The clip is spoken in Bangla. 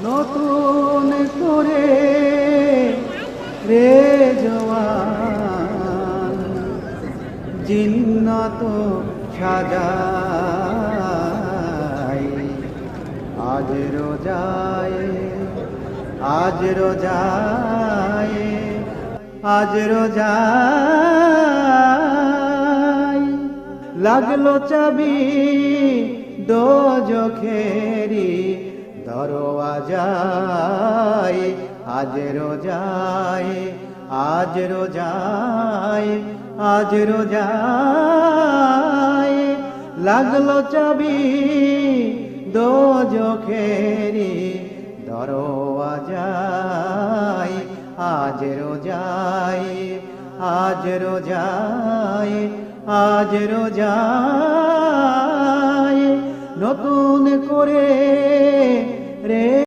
নতুন করে রে জওয়ান জিন্নাত সাজায় আজ রোজায় আজ রোজায় আজ রোজায় লাগলো চাবি দোজখেরি দরওয়াজায় আজ রোজায় আজ রোজায় আজ রোজায় লাগলো চাবি দোজখেরি দরওয়াজায় আজ রোজায় আজ রোজায় আজ রোজায় নতুন করে রে